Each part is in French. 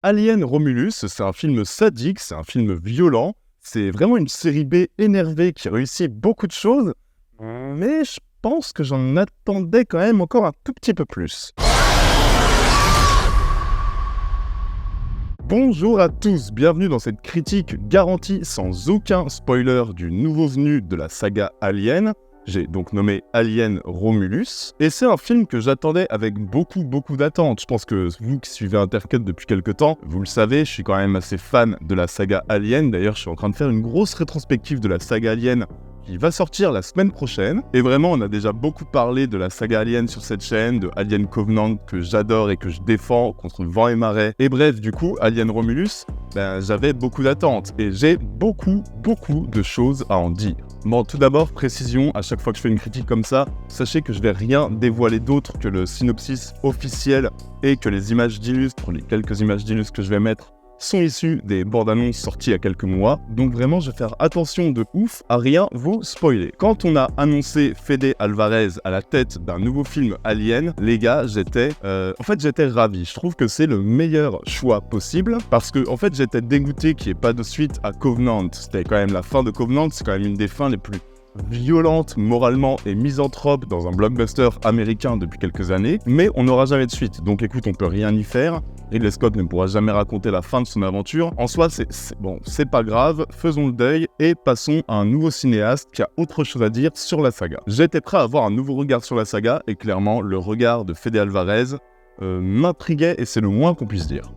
Alien Romulus, c'est un film sadique, c'est un film violent, c'est vraiment une série B énervée qui réussit beaucoup de choses, mais je pense que j'en attendais quand même encore un tout petit peu plus. Bonjour à tous, bienvenue dans cette critique garantie sans aucun spoiler du nouveau venu de la saga Alien. J'ai donc nommé Alien Romulus, et c'est un film que j'attendais avec beaucoup d'attentes. Je pense que vous qui suivez Intercut depuis quelques temps, vous le savez, je suis quand même assez fan de la saga Alien. D'ailleurs, je suis en train de faire une grosse rétrospective de la saga Alien qui va sortir la semaine prochaine. Et vraiment, on a déjà beaucoup parlé de la saga Alien sur cette chaîne, de Alien Covenant que j'adore et que je défends contre vent et marée. Et bref, du coup, Alien Romulus, j'avais beaucoup d'attentes et j'ai beaucoup de choses à en dire. Bon, tout d'abord, précision, à chaque fois que je fais une critique comme ça, sachez que je vais rien dévoiler d'autre que le synopsis officiel et que les images d'illustres, les quelques images d'illustres que je vais mettre, sont issues des bandes annonces sorties il y a quelques mois. Donc vraiment, je vais faire attention de ouf à rien vous spoiler. Quand on a annoncé Fede Alvarez à la tête d'un nouveau film Alien, les gars, j'étais ravi. Je trouve que c'est le meilleur choix possible parce que j'étais dégoûté qu'il n'y ait pas de suite à Covenant. C'était quand même la fin de Covenant, c'est quand même une des fins les plus violente moralement et misanthrope dans un blockbuster américain depuis quelques années, mais on n'aura jamais de suite. Donc écoute, on peut rien y faire. Ridley Scott ne pourra jamais raconter la fin de son aventure. En soi, c'est pas grave, faisons le deuil et passons à un nouveau cinéaste qui a autre chose à dire sur la saga. J'étais prêt à avoir un nouveau regard sur la saga et clairement, le regard de Fede Alvarez m'intriguait et c'est le moins qu'on puisse dire.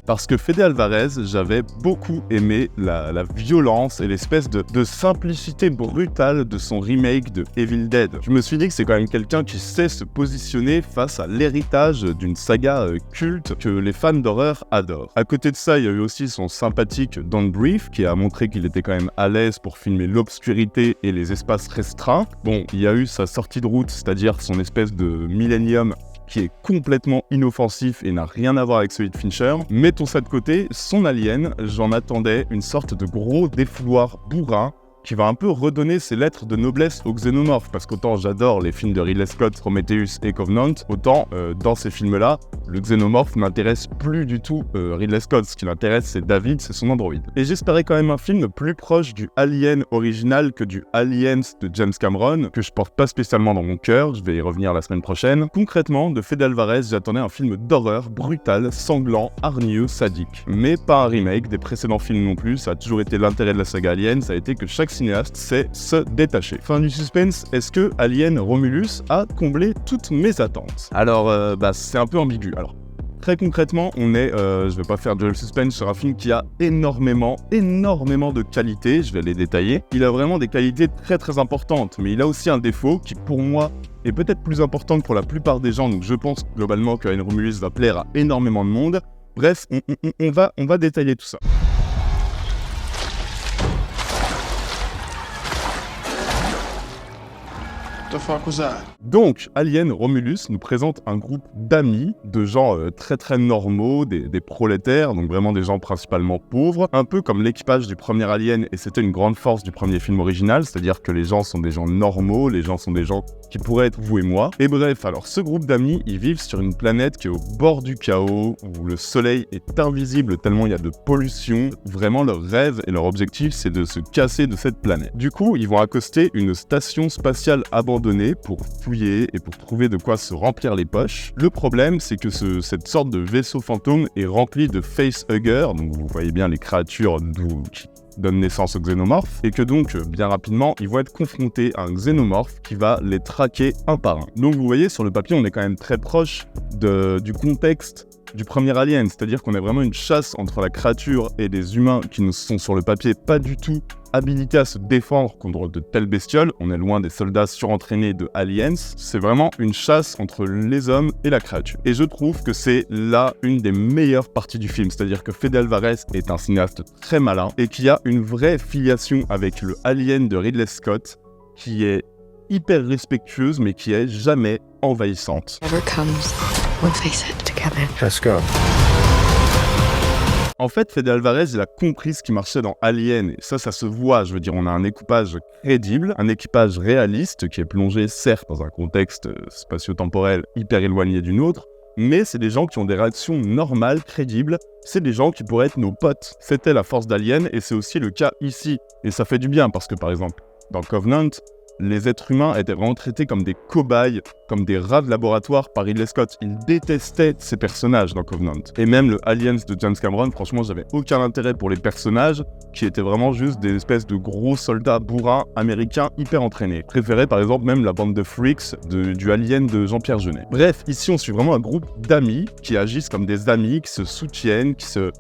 Parce que Fede Alvarez, j'avais beaucoup aimé la violence et l'espèce de simplicité brutale de son remake de Evil Dead. Je me suis dit que c'est quand même quelqu'un qui sait se positionner face à l'héritage d'une saga culte que les fans d'horreur adorent. À côté de ça, il y a eu aussi son sympathique Don't Breathe, qui a montré qu'il était quand même à l'aise pour filmer l'obscurité et les espaces restreints. Bon, il y a eu sa sortie de route, c'est-à-dire son espèce de Millennium, qui est complètement inoffensif et n'a rien à voir avec celui de Fincher. Mettons ça de côté, son Alien, j'en attendais une sorte de gros défouloir bourrin qui va un peu redonner ses lettres de noblesse aux xénomorphes, parce qu'autant j'adore les films de Ridley Scott, Prometheus et Covenant, autant dans ces films-là, le xénomorphe n'intéresse plus du tout Ridley Scott. Ce qui l'intéresse, c'est David, c'est son androïde. Et j'espérais quand même un film plus proche du Alien original que du Aliens de James Cameron, que je porte pas spécialement dans mon cœur, je vais y revenir la semaine prochaine. Concrètement, de Fede Alvarez, j'attendais un film d'horreur, brutal, sanglant, hargneux, sadique. Mais pas un remake des précédents films non plus, ça a toujours été l'intérêt de la saga Alien, ça a été que chaque cinéaste sait se détacher. Fin du suspense, est-ce que Alien Romulus a comblé toutes mes attentes? Alors, c'est un peu ambigu. Alors, très concrètement, on est, je vais pas faire de suspense sur un film qui a énormément de qualités, je vais les détailler. Il a vraiment des qualités très importantes, mais il a aussi un défaut qui, pour moi, est peut-être plus important que pour la plupart des gens, donc je pense globalement que Alien Romulus va plaire à énormément de monde. Bref, on va détailler tout ça. The fuck was that? Donc, Alien Romulus nous présente un groupe d'amis, de gens très normaux, des prolétaires, donc vraiment des gens principalement pauvres, un peu comme l'équipage du premier Alien, et c'était une grande force du premier film original, c'est-à-dire que les gens sont des gens normaux, les gens sont des gens qui pourraient être vous et moi. Et bref, alors ce groupe d'amis, ils vivent sur une planète qui est au bord du chaos, où le soleil est invisible tellement il y a de pollution. Vraiment, leur rêve et leur objectif, c'est de se casser de cette planète. Du coup, ils vont accoster une station spatiale abandonnée pour fouiller et pour trouver de quoi se remplir les poches. Le problème, c'est que cette sorte de vaisseau fantôme est rempli de facehuggers, donc vous voyez bien les créatures qui donnent naissance aux xénomorphes, et que donc, bien rapidement, ils vont être confrontés à un xénomorphe qui va les traquer un par un. Donc vous voyez, sur le papier, on est quand même très proche du contexte du premier Alien, c'est-à-dire qu'on a vraiment une chasse entre la créature et des humains qui ne sont sur le papier pas du tout habilités à se défendre contre de telles bestioles. On est loin des soldats surentraînés de Aliens, c'est vraiment une chasse entre les hommes et la créature. Et je trouve que c'est là une des meilleures parties du film, c'est-à-dire que Fede Alvarez est un cinéaste très malin et qui a une vraie filiation avec le Alien de Ridley Scott qui est hyper respectueuse mais qui est jamais envahissante. Whatever comes, we'll face it together. Let's go. En fait, Fede Alvarez, il a compris ce qui marchait dans Alien, et ça se voit. Je veux dire, on a un équipage crédible, un équipage réaliste qui est plongé, certes, dans un contexte spatio-temporel hyper éloigné du nôtre, mais c'est des gens qui ont des réactions normales, crédibles, c'est des gens qui pourraient être nos potes. C'était la force d'Alien, et c'est aussi le cas ici. Et ça fait du bien, parce que par exemple, dans Covenant, les êtres humains étaient vraiment traités comme des cobayes, comme des rats de laboratoire par Ridley Scott. Il détestait ces personnages dans Covenant. Et même le Aliens de James Cameron, franchement, j'avais aucun intérêt pour les personnages qui étaient vraiment juste des espèces de gros soldats bourrins américains hyper entraînés. Je préférais par exemple même la bande de freaks du Alien de Jean-Pierre Jeunet. Bref, ici on suit vraiment un groupe d'amis qui agissent comme des amis, qui se soutiennent, qui se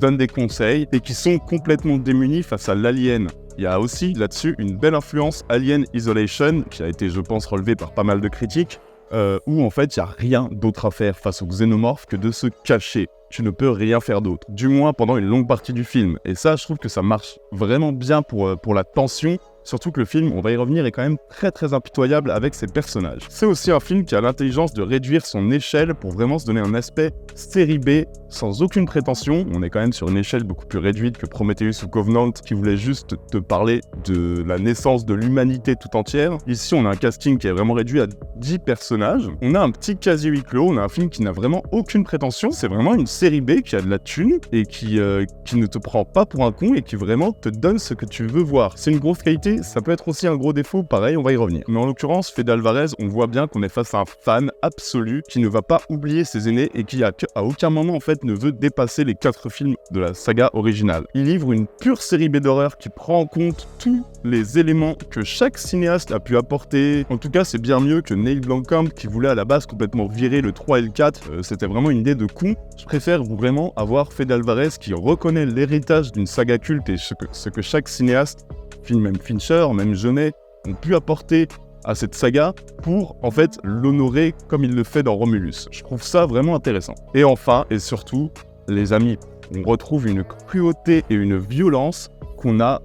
donnent des conseils et qui sont complètement démunis face à l'alien. Il y a aussi là-dessus une belle influence Alien Isolation, qui a été, je pense, relevée par pas mal de critiques, où en fait, il n'y a rien d'autre à faire face aux xénomorphes que de se cacher. Tu ne peux rien faire d'autre, du moins pendant une longue partie du film. Et ça, je trouve que ça marche vraiment bien pour la tension, surtout que le film, on va y revenir, est quand même très très impitoyable avec ses personnages. C'est aussi un film qui a l'intelligence de réduire son échelle pour vraiment se donner un aspect série B, sans aucune prétention. On est quand même sur une échelle beaucoup plus réduite que Prometheus ou Covenant, qui voulait juste te parler de la naissance de l'humanité tout entière. Ici, on a un casting qui est vraiment réduit à 10 personnages. On a un petit quasi huis clos, on a un film qui n'a vraiment aucune prétention. C'est vraiment une série B qui a de la thune et qui ne te prend pas pour un con et qui vraiment te donne ce que tu veux voir. C'est une grosse qualité, ça peut être aussi un gros défaut, pareil, on va y revenir. Mais en l'occurrence, Fede Alvarez, on voit bien qu'on est face à un fan absolu qui ne va pas oublier ses aînés et qui à aucun moment en fait ne veut dépasser les 4 films de la saga originale. Il livre une pure série B d'horreur qui prend en compte tous les éléments que chaque cinéaste a pu apporter. En tout cas, c'est bien mieux que Neil Blomkamp qui voulait à la base complètement virer le 3 et le 4. C'était vraiment une idée de con. Je préfère vraiment avoir Fede Alvarez qui reconnaît l'héritage d'une saga culte et ce que chaque cinéaste, même Fincher, même Jeunet, ont pu apporter à cette saga pour en fait l'honorer comme il le fait dans Romulus. Je trouve ça vraiment intéressant. Et enfin, et surtout, les amis, on retrouve une cruauté et une violence qu'on a...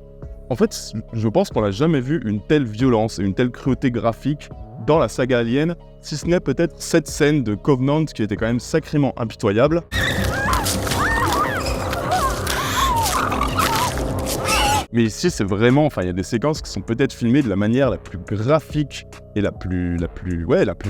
En fait, je pense qu'on n'a jamais vu une telle violence et une telle cruauté graphique dans la saga Alien, si ce n'est peut-être cette scène de Covenant qui était quand même sacrément impitoyable. Mais ici, c'est vraiment... Enfin, il y a des séquences qui sont peut-être filmées de la manière la plus graphique et la plus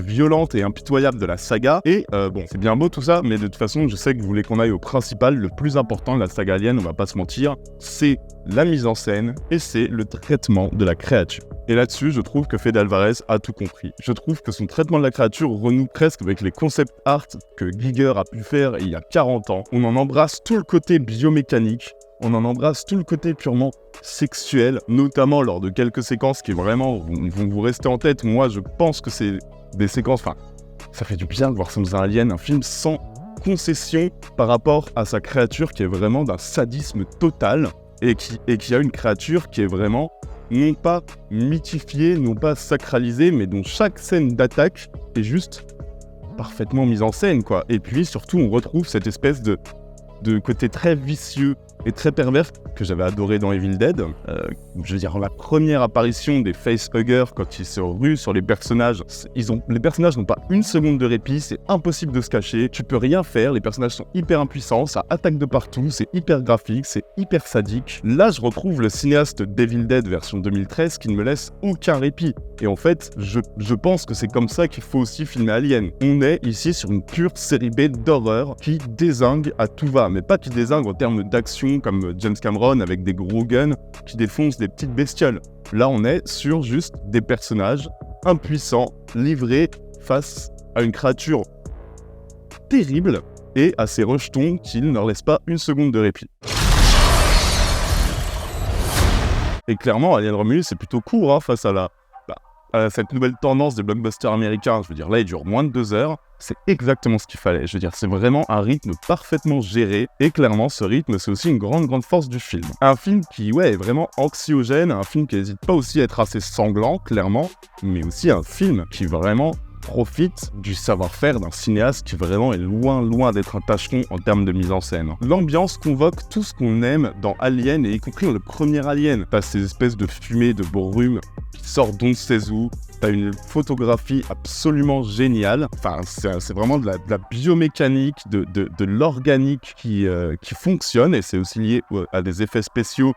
violente et impitoyable de la saga. Et bon, c'est bien beau tout ça, mais de toute façon, je sais que vous voulez qu'on aille au principal. Le plus important de la saga Alien, on va pas se mentir, c'est la mise en scène et c'est le traitement de la créature. Et là-dessus, je trouve que Fede Alvarez a tout compris. Je trouve que son traitement de la créature renoue presque avec les concept art que Giger a pu faire il y a 40 ans. On en embrasse tout le côté biomécanique, on en embrasse tout le côté purement sexuel, notamment lors de quelques séquences qui vraiment vont vous rester en tête. Moi, je pense que c'est des séquences... Enfin, ça fait du bien de voir ça dans un Alien, un film sans concession par rapport à sa créature qui est vraiment d'un sadisme total et qui a une créature qui est vraiment non pas mythifiée, non pas sacralisée, mais dont chaque scène d'attaque est juste parfaitement mise en scène, quoi. Et puis surtout, on retrouve cette espèce de côté très vicieux et très pervers que j'avais adoré dans Evil Dead. Je veux dire, la première apparition des facehuggers quand ils se ruent sur les personnages, les personnages n'ont pas une seconde de répit, c'est impossible de se cacher, tu peux rien faire, les personnages sont hyper impuissants, ça attaque de partout, c'est hyper graphique, c'est hyper sadique. Là, je retrouve le cinéaste d'Evil Dead version 2013 qui ne me laisse aucun répit. Et en fait, je pense que c'est comme ça qu'il faut aussi filmer Alien. On est ici sur une pure série B d'horreur qui dézingue à tout va, mais pas qui dézingue en termes d'action comme James Cameron avec des gros guns qui défoncent des petites bestioles. Là, on est sur juste des personnages impuissants, livrés face à une créature terrible et à ses rejetons qui ne leur laissent pas une seconde de répit. Et clairement, Alien Romulus, c'est plutôt court face à cette nouvelle tendance des blockbusters américains. Je veux dire, là, il dure moins de 2 heures. C'est exactement ce qu'il fallait. Je veux dire, c'est vraiment un rythme parfaitement géré. Et clairement, ce rythme, c'est aussi une grande force du film. Un film qui, est vraiment anxiogène. Un film qui n'hésite pas aussi à être assez sanglant, clairement. Mais aussi un film qui vraiment profite du savoir-faire d'un cinéaste qui vraiment est loin d'être un tâcheron en termes de mise en scène. L'ambiance convoque tout ce qu'on aime dans Alien, et y compris dans le premier Alien. T'as ces espèces de fumée, de brume qui sortent d'on ne sait où. T'as une photographie absolument géniale. Enfin, c'est vraiment de la biomécanique, de l'organique qui fonctionne, et c'est aussi lié à des effets spéciaux.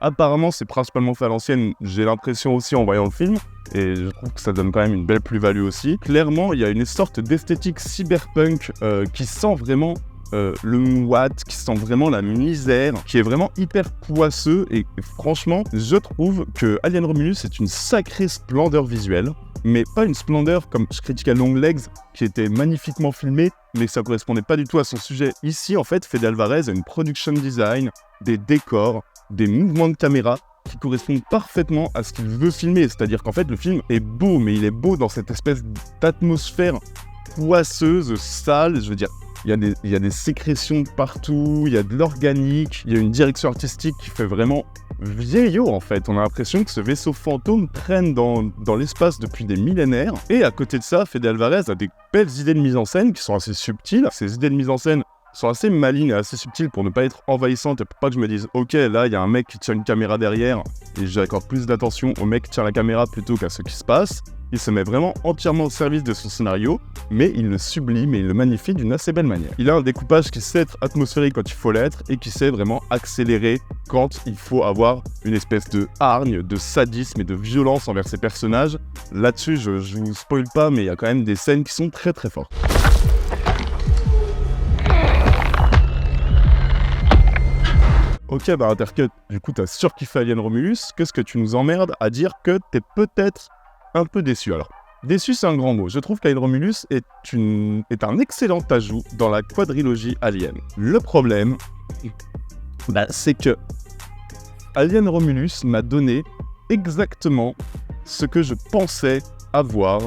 Apparemment, c'est principalement fait à l'ancienne, j'ai l'impression aussi en voyant le film, et je trouve que ça donne quand même une belle plus-value aussi. Clairement, il y a une sorte d'esthétique cyberpunk qui sent vraiment le mouat, qui sent vraiment la misère, qui est vraiment hyper poisseux, et franchement, je trouve que Alien Romulus est une sacrée splendeur visuelle, mais pas une splendeur comme je critiquais Longlegs, qui était magnifiquement filmé, mais ça correspondait pas du tout à son sujet. Ici, en fait, Fede Alvarez a une production design, des décors, des mouvements de caméra qui correspondent parfaitement à ce qu'il veut filmer. C'est-à-dire qu'en fait, le film est beau, mais il est beau dans cette espèce d'atmosphère poisseuse, sale. Je veux dire, il y a des sécrétions de partout, il y a de l'organique, il y a une direction artistique qui fait vraiment vieillot en fait. On a l'impression que ce vaisseau fantôme traîne dans l'espace depuis des millénaires. Et à côté de ça, Fede Alvarez a des belles idées de mise en scène qui sont assez subtiles. Ces idées de mise en scène sont assez malines et assez subtiles pour ne pas être envahissantes et pour pas que je me dise « Ok, là, il y a un mec qui tient une caméra derrière et j'accorde plus d'attention au mec qui tient la caméra plutôt qu'à ce qui se passe. » Il se met vraiment entièrement au service de son scénario, mais il le sublime et il le magnifie d'une assez belle manière. Il a un découpage qui sait être atmosphérique quand il faut l'être et qui sait vraiment accélérer quand il faut avoir une espèce de hargne, de sadisme et de violence envers ses personnages. Là-dessus, je vous spoil pas, mais il y a quand même des scènes qui sont très très fortes. Ok, bah Intercut, du coup t'as surkiffé Alien Romulus, qu'est-ce que tu nous emmerdes à dire que t'es peut-être un peu déçu? Alors, déçu c'est un grand mot, je trouve qu'Alien Romulus est un excellent ajout dans la quadrilogie Alien. Le problème, c'est que Alien Romulus m'a donné exactement ce que je pensais avoir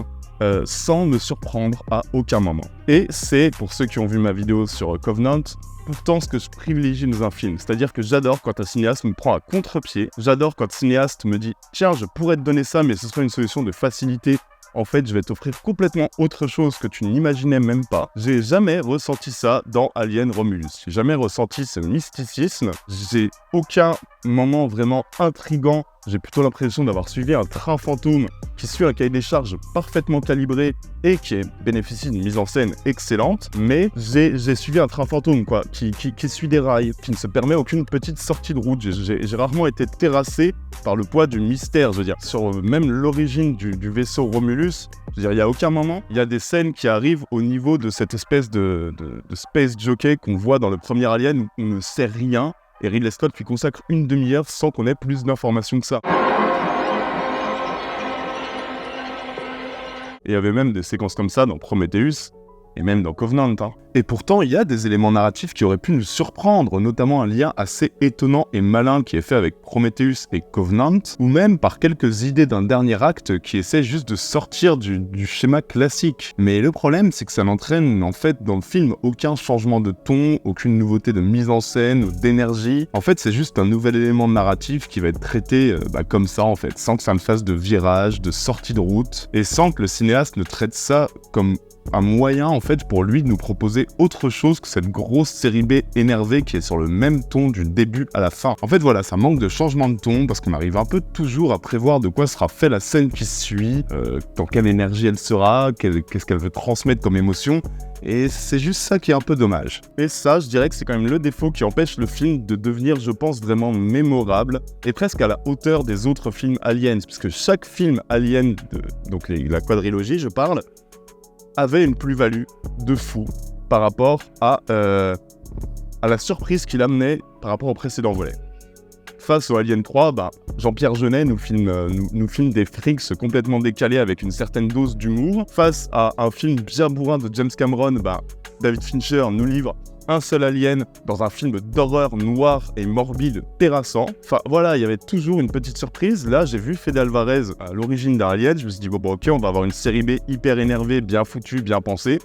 sans me surprendre à aucun moment. Et c'est, pour ceux qui ont vu ma vidéo sur Covenant, pourtant ce que je privilégie dans un film. C'est-à-dire que j'adore quand un cinéaste me prend à contre-pied, j'adore quand un cinéaste me dit « Tiens, je pourrais te donner ça, mais ce serait une solution de facilité. En fait, je vais t'offrir complètement autre chose que tu n'imaginais même pas. » J'ai jamais ressenti ça dans Alien Romulus. J'ai jamais ressenti ce mysticisme. J'ai aucun moment vraiment intriguant. J'ai plutôt l'impression d'avoir suivi un train fantôme qui suit un cahier des charges parfaitement calibré et qui bénéficie d'une mise en scène excellente, mais j'ai suivi un train fantôme quoi, qui suit des rails, qui ne se permet aucune petite sortie de route. J'ai rarement été terrassé par le poids du mystère, je veux dire, sur même l'origine du vaisseau Romulus. Je veux dire, il n'y a aucun moment, il y a des scènes qui arrivent au niveau de cette espèce de space jockey qu'on voit dans le premier Alien où on ne sait rien, et Ridley Scott lui consacre une demi-heure sans qu'on ait plus d'informations que ça. Et il y avait même des séquences comme ça dans Prometheus, et même dans Covenant. Et pourtant, il y a des éléments narratifs qui auraient pu nous surprendre, notamment un lien assez étonnant et malin qui est fait avec Prometheus et Covenant, ou même par quelques idées d'un dernier acte qui essaie juste de sortir du schéma classique. Mais le problème, c'est que ça n'entraîne en fait dans le film aucun changement de ton, aucune nouveauté de mise en scène ou d'énergie. En fait, c'est juste un nouvel élément narratif qui va être traité comme ça en fait, sans que ça ne fasse de virage, de sortie de route, et sans que le cinéaste ne traite ça comme un moyen en fait pour lui de nous proposer autre chose que cette grosse série B énervée qui est sur le même ton du début à la fin. En fait voilà, ça manque de changement de ton parce qu'on arrive un peu toujours à prévoir de quoi sera fait la scène qui suit, dans quelle énergie elle sera, qu'est-ce qu'elle veut transmettre comme émotion, et c'est juste ça qui est un peu dommage. Et ça, je dirais que c'est quand même le défaut qui empêche le film de devenir, je pense, vraiment mémorable et presque à la hauteur des autres films Aliens, puisque chaque film Alien, donc la quadrilogie je parle, avait une plus-value de fou par rapport à la surprise qu'il amenait par rapport au précédent volet. Face au Alien 3, Jean-Pierre Jeunet nous filme des frics complètement décalés avec une certaine dose d'humour. Face à un film bien bourrin de James Cameron, David Fincher nous livre un seul alien dans un film d'horreur noir et morbide terrassant. Enfin voilà, il y avait toujours une petite surprise. Là, j'ai vu Fede Alvarez à l'origine d'un Alien, je me suis dit bon ok, on va avoir une série B hyper énervée, bien foutue, bien pensée.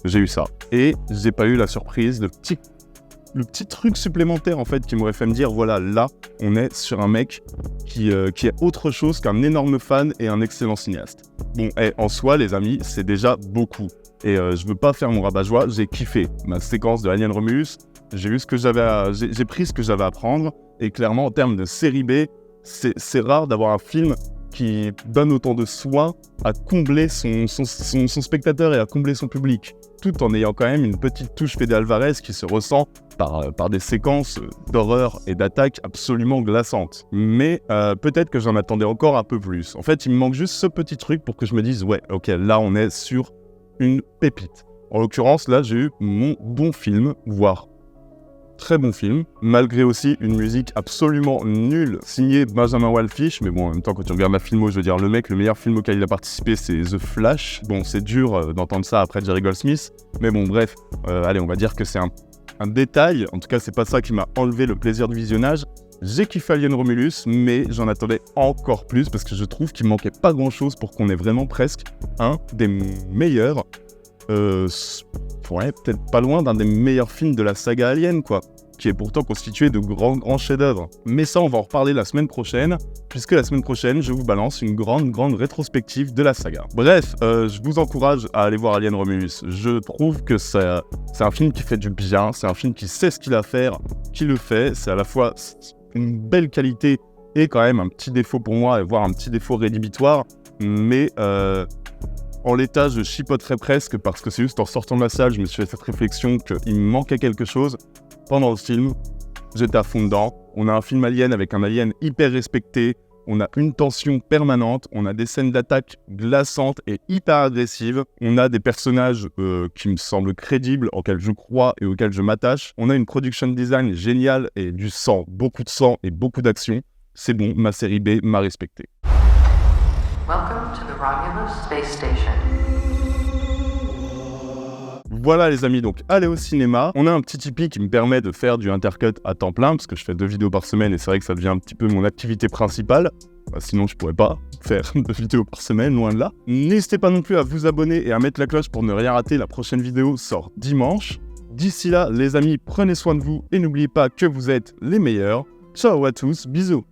J'ai eu ça. Et j'ai pas eu la surprise, le petit truc supplémentaire en fait qui m'aurait fait me dire voilà, là, on est sur un mec qui est autre chose qu'un énorme fan et un excellent cinéaste. Bon, en soi, les amis, c'est déjà beaucoup. Et je veux pas faire mon rabat-joie, j'ai kiffé ma séquence de Alien Romulus. J'ai eu ce que j'ai pris ce que j'avais à prendre. Et clairement, en termes de série B, c'est rare d'avoir un film qui donne autant de soin à combler son spectateur et à combler son public, tout en ayant quand même une petite touche Fede Alvarez qui se ressent par des séquences d'horreur et d'attaque absolument glaçantes. Mais peut-être que j'en attendais encore un peu plus. En fait, il me manque juste ce petit truc pour que je me dise « Ouais, ok, là on est sur une pépite ». En l'occurrence, là j'ai eu mon bon film, voire très bon film, malgré aussi une musique absolument nulle, signée Benjamin Wallfisch, mais bon, en même temps, quand tu regardes la filmo, je veux dire, le meilleur film auquel il a participé, c'est The Flash. Bon, c'est dur d'entendre ça après Jerry Goldsmith, mais bon, bref, allez, on va dire que c'est un détail, en tout cas, c'est pas ça qui m'a enlevé le plaisir du visionnage. J'ai kiffé Alien Romulus, mais j'en attendais encore plus, parce que je trouve qu'il manquait pas grand-chose pour qu'on ait vraiment presque un des meilleurs, ouais, peut-être pas loin d'un des meilleurs films de la saga Alien, quoi, qui est pourtant constitué de grands chefs-d'œuvre. Mais ça, on va en reparler la semaine prochaine, puisque la semaine prochaine, je vous balance une grande rétrospective de la saga. Bref, je vous encourage à aller voir Alien Romulus. Je trouve que c'est un film qui fait du bien, c'est un film qui sait ce qu'il a à faire, qui le fait, c'est à la fois une belle qualité et quand même un petit défaut pour moi, voire un petit défaut rédhibitoire, mais en l'état, je chipoterais presque parce que c'est juste en sortant de la salle, je me suis fait cette réflexion qu'il me manquait quelque chose. Pendant le film, j'étais à fond dedans. On a un film alien avec un alien hyper respecté. On a une tension permanente. On a des scènes d'attaque glaçantes et hyper agressives. On a des personnages qui me semblent crédibles, auxquels je crois et auxquels je m'attache. On a une production design géniale et du sang, beaucoup de sang et beaucoup d'action. C'est bon, ma série B m'a respecté. Welcome to the Romulus Space Station. Voilà les amis, donc allez au cinéma. On a un petit Tipeee qui me permet de faire du intercut à temps plein, parce que je fais 2 vidéos par semaine et c'est vrai que ça devient un petit peu mon activité principale. Sinon je pourrais pas faire 2 vidéos par semaine, loin de là. N'hésitez pas non plus à vous abonner et à mettre la cloche pour ne rien rater. La prochaine vidéo sort dimanche. D'ici là, les amis, prenez soin de vous et n'oubliez pas que vous êtes les meilleurs. Ciao à tous, bisous.